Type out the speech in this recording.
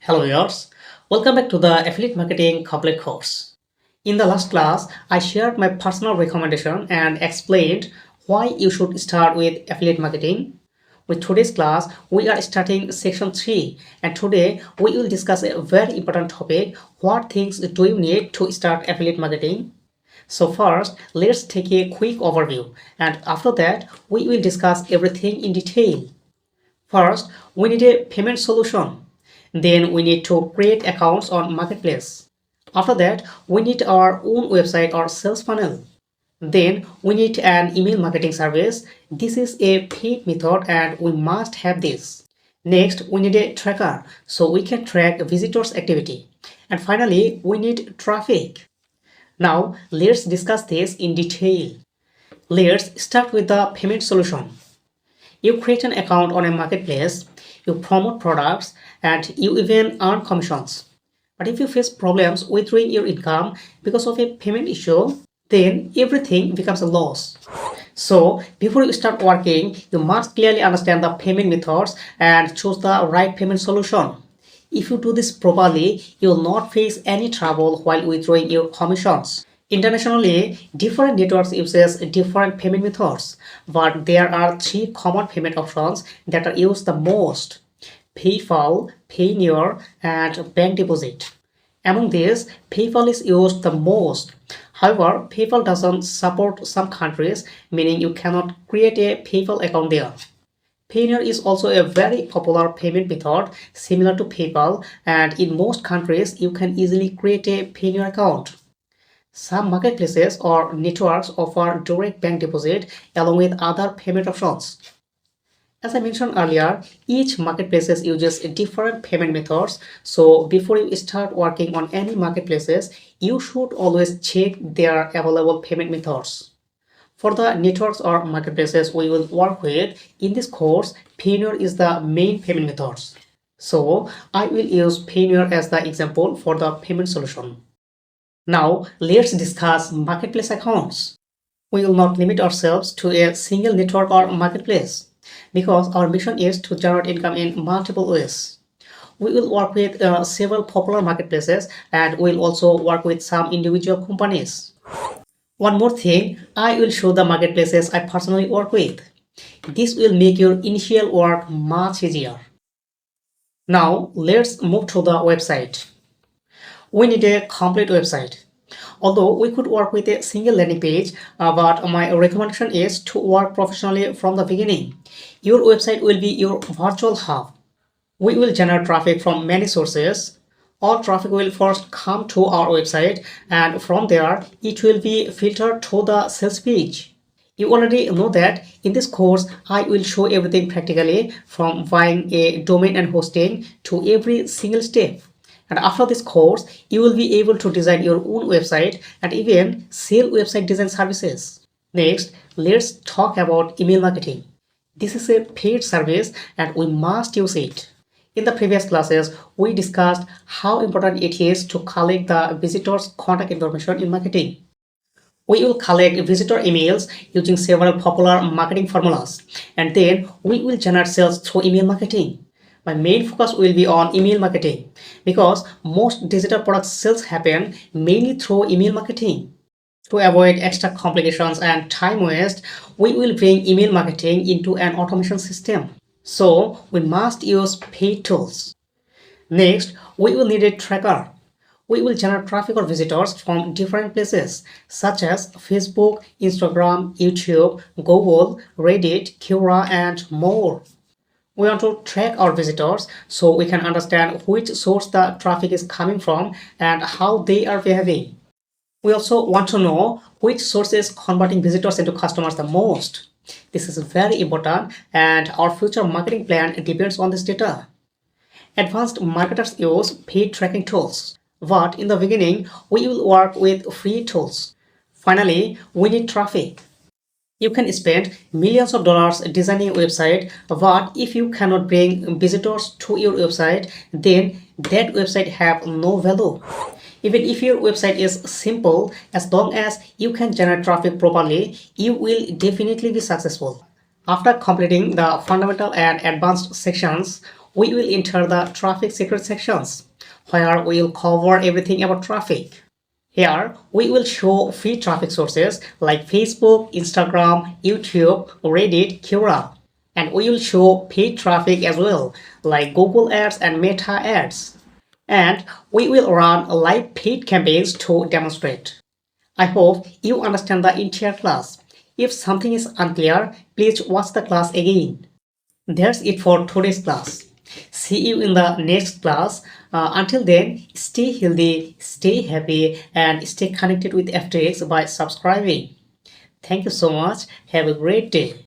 Hello viewers, welcome back to the Affiliate Marketing complete course. In the last class, I shared my personal recommendation and explained why you should start with affiliate marketing. With today's class, we are starting section 3 and today we will discuss a very important topic: what things do you need to start affiliate marketing? So first, let's take a quick overview and after that, we will discuss everything in detail. First, we need a payment solution. Then we need to create accounts on marketplace. After that, we need our own website or sales funnel. Then we need an email marketing service. This is a paid method and we must have this. Next, we need a tracker so we can track visitors' activity. And finally, we need traffic. Now, let's discuss this in detail. Let's start with the payment solution. You create an account on a marketplace, you promote products, and you even earn commissions. But if you face problems withdrawing your income because of a payment issue, then everything becomes a loss. So, before you start working, you must clearly understand the payment methods and choose the right payment solution. If you do this properly, you will not face any trouble while withdrawing your commissions. Internationally, different networks uses different payment methods, but there are three common payment options that are used the most: PayPal, Payoneer, and bank deposit. Among these, PayPal is used the most. However, PayPal doesn't support some countries, meaning you cannot create a PayPal account there. Payoneer is also a very popular payment method similar to PayPal, and in most countries you can easily create a Payoneer account. Some marketplaces or networks offer direct bank deposit along with other payment options. As I mentioned earlier, each marketplace uses different payment methods, so before you start working on any marketplaces, you should always check their available payment methods. For the networks or marketplaces we will work with in this course, Payoneer is the main payment methods. So I will use Payoneer as the example for the payment solution. Now let's discuss marketplace accounts. We will not limit ourselves to a single network or marketplace because our mission is to generate income in multiple ways. We will work with several popular marketplaces and we will also work with some individual companies. One more thing, I will show the marketplaces I personally work with. This will make your initial work much easier. Now let's move to the website. We need a complete website. Although we could work with a single landing page, but my recommendation is to work professionally from the beginning. Your website will be your virtual hub. We will generate traffic from many sources. All traffic will first come to our website and from there it will be filtered to the sales page. You already know that in this course I will show everything practically from buying a domain and hosting to every single step. And after this course, you will be able to design your own website and even sell website design services. Next, let's talk about email marketing. This is a paid service and we must use it. In the previous classes, we discussed how important it is to collect the visitor's contact information in marketing. We will collect visitor emails using several popular marketing formulas and then we will generate sales through email marketing. My main focus will be on email marketing because most digital product sales happen mainly through email marketing. To avoid extra complications and time waste, we will bring email marketing into an automation system. So we must use paid tools. Next, we will need a tracker. We will generate traffic or visitors from different places such as Facebook, Instagram, YouTube, Google, Reddit, Quora, and more. We want to track our visitors so we can understand which source the traffic is coming from and how they are behaving. We also want to know which source is converting visitors into customers the most. This is very important and our future marketing plan depends on this data. Advanced marketers use paid tracking tools, but in the beginning, we will work with free tools. Finally, we need traffic. You can spend millions of dollars designing a website, but if you cannot bring visitors to your website, then that website have no value. Even if your website is simple, as long as you can generate traffic properly, you will definitely be successful. After completing the fundamental and advanced sections, we will enter the traffic secret sections, where we will cover everything about traffic. Here, we will show free traffic sources like Facebook, Instagram, YouTube, Reddit, Quora. And we will show paid traffic as well, like Google Ads and Meta Ads. And we will run live paid campaigns to demonstrate. I hope you understand the entire class. If something is unclear, please watch the class again. That's it for today's class. See you in the next class. Until then, stay healthy, stay happy, and stay connected with FTX by subscribing. Thank you so much. Have a great day.